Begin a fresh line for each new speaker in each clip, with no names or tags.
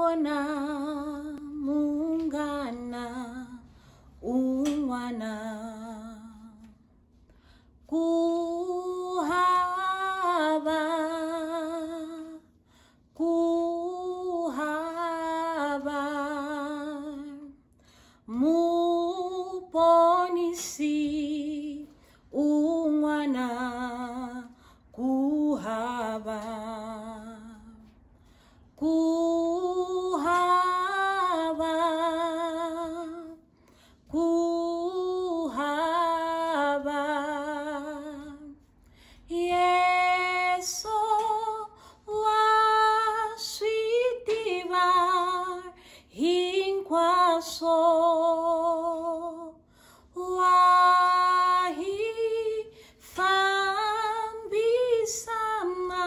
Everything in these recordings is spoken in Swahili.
kona mungana umwana kuhaba muponisi umwana kuhaba Yeso wa sweetivar hinkwaso wahi fambisama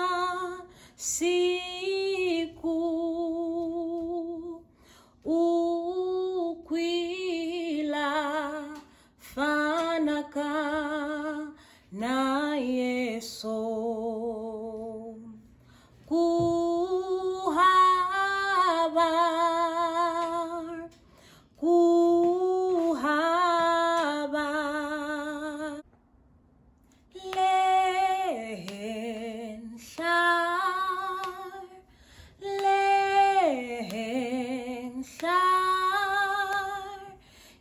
siku ukwila fanaka na Yeso kuhaba lehen shar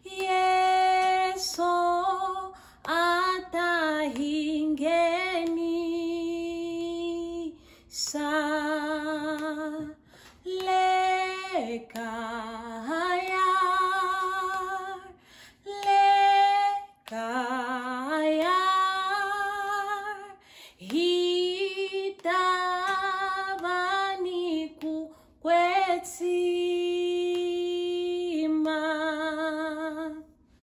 Yeso atahingeni sa lekayar hitabaniku kwetsi